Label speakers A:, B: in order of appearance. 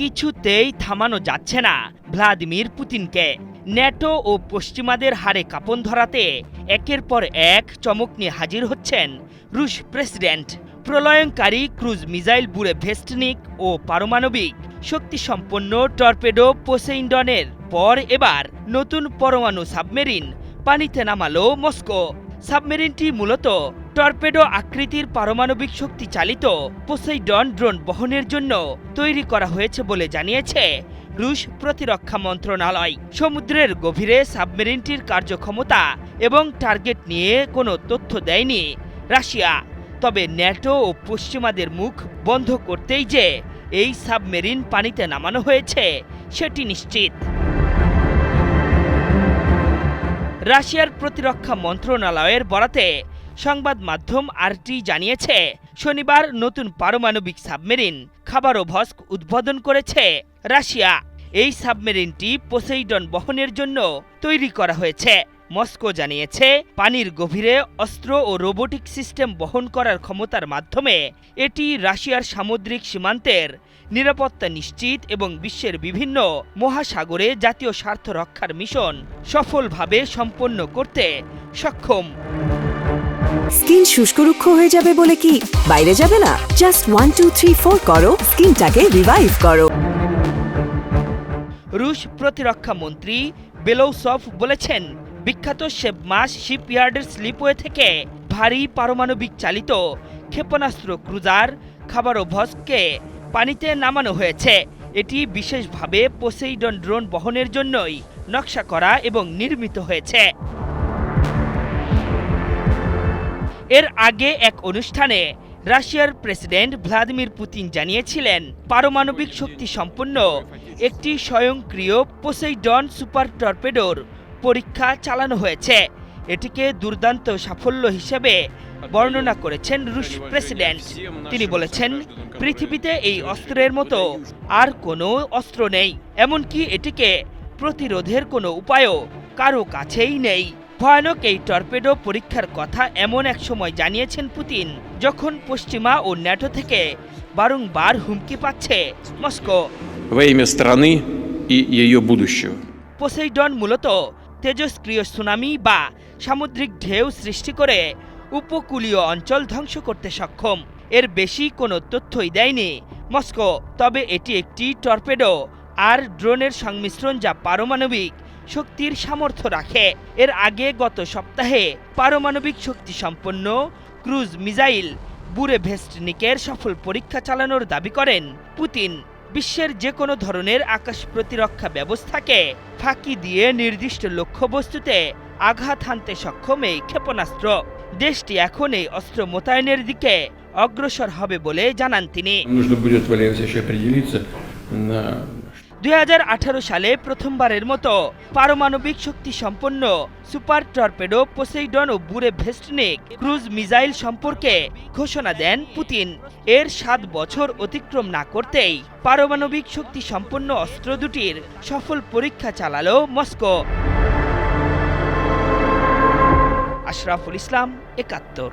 A: কিছুতেই থামানো যাচ্ছে না ভ্লাদিমির পুতিনকে। ন্যাটো ও পশ্চিমাদের হাড়ে কাঁপন ধরাতে একের পর এক চমক নিয়ে হাজির হচ্ছেন রুশ প্রেসিডেন্ট। প্রলয়ঙ্কারী ক্রুজ মিসাইল বুরে ভেস্টনিক ও পারমাণবিক শক্তিসম্পন্ন টর্পেডো পোসেইডনের পর এবার নতুন পরমাণু সাবমেরিন পানিতে নামালো মস্কো। সাবমেরিনটি মূলত টর্পেডো আকৃতির পারমাণবিক শক্তি চালিত পোসেইডন ড্রোন বহনের জন্য তৈরি করা হয়েছে বলে জানিয়েছে রুশ প্রতিরক্ষা মন্ত্রণালয়। সমুদ্রের গভীরে সাবমেরিনটির কার্যক্ষমতা এবং টার্গেট নিয়ে কোনো তথ্য দেয়নি রাশিয়া। তবে ন্যাটো ও পশ্চিমাদের মুখ বন্ধ করতেই যে এই সাবমেরিন পানিতে নামানো হয়েছে সেটি নিশ্চিত। রাশিয়ার প্রতিরক্ষা মন্ত্রণালয়ের বরাতে সংবাদ মাধ্যম আরটি জানিয়েছে, শনিবার নতুন পারমাণবিক সাবমেরিন খাবারোভস্ক উদ্বোধন করেছে রাশিয়া। এই সাবমেরিনটি পোসেইডন বহনের জন্য তৈরি করা হয়েছে। মস্কো জানিয়েছে, পানির গভীরে অস্ত্র ও রোবোটিক সিস্টেম বহন করার ক্ষমতার মাধ্যমে এটি রাশিয়ার সামুদ্রিক সীমান্তের নিরাপত্তা নিশ্চিত এবং বিশ্বের বিভিন্ন মহাসাগরে জাতীয় স্বার্থ রক্ষার মিশন সফলভাবে সম্পন্ন করতে সক্ষম।
B: স্কিন শুষ্ক রুক্ষ হয়ে যাবে বলে কি বাইরে যাবে না? জাস্ট 1 2 3 4 করো, স্কিনটাকে রিভাইভ করো।
A: রুশ প্রতিরক্ষা মন্ত্রী বেলোউসভ বলেছেন, বিখ্যাত শেভমাস শিপইয়ার্ডের স্লিপওয়ে থেকে ভারী পারমাণবিক চালিত ক্ষেপণাস্ত্র ক্রুজার খাবারোভস্ককে পানিতে নামানো হয়েছে। এটি বিশেষভাবে পোসেইডন ড্রোন বহনের জন্যই নকশা করা এবং নির্মিত হয়েছে। এর আগে এক অনুষ্ঠানে রাশিয়ার প্রেসিডেন্ট ভ্লাদিমির পুতিন জানিয়েছিলেন, পারমাণবিক শক্তি সম্পন্ন একটি স্বয়ংক্রিয় পোসেইডন সুপার টর্পেডোর পরীক্ষা চালানো হয়েছে। এটিকে দুর্দান্ত সাফল্য হিসেবে বর্ণনা করেছেন রুশ প্রেসিডেন্ট। তিনি বলেছেন, পৃথিবীতে এই অস্ত্রের মতো আর কোনো অস্ত্র নেই, এমনকি এটিকে প্রতিরোধের কোনো উপায়ও কারো কাছেই নেই। ভয়ানক এই টর্পেডো পরীক্ষার কথা এমন এক সময় জানিয়েছেন পুতিন, যখন পশ্চিমা ও ন্যাটো থেকে বারংবার হুমকি পাচ্ছে মস্কো। পোসেইডন মূলত তেজস্ক্রিয় সুনামি বা সামুদ্রিক ঢেউ সৃষ্টি করে উপকূলীয় অঞ্চল ধ্বংস করতে সক্ষম। এর বেশি কোনো তথ্যই দেয়নি মস্কো। তবে এটি একটি টর্পেডো আর ড্রোনের সংমিশ্রণ যা পারমাণবিক শক্তির সামর্থ্য রাখে। এর আগে গত সপ্তাহে পারমাণবিক শক্তি সম্পন্ন ক্রুজ মিসাইল বুরে ভেস্টনিকের সফল পরীক্ষা চালানোর দাবি করেন পুতিন। বিশ্বের যে কোনো ধরনের আকাশ প্রতিরক্ষা ব্যবস্থাকে ফাঁকি দিয়ে নির্দিষ্ট লক্ষ্যবস্তুতে আঘাত হানতে সক্ষম এই ক্ষেপণাস্ত্র। দেশটি এখন এই অস্ত্র মোতায়েনের দিকে অগ্রসর হবে বলে জানান তিনি। 2018 সালে প্রথমবারের মতো পারমাণবিক শক্তি সম্পন্ন সুপার টর্পেডো পোসেইডন ও বুরে ভেস্টনিক ক্রুজ মিসাইল সম্পর্কে ঘোষণা দেন পুতিন। এর 7 বছর অতিক্রম না করতেই পারমাণবিক শক্তি সম্পন্ন অস্ত্র দুটির সফল পরীক্ষা চালালো মস্কো। আশরাফুল ইসলাম, 71।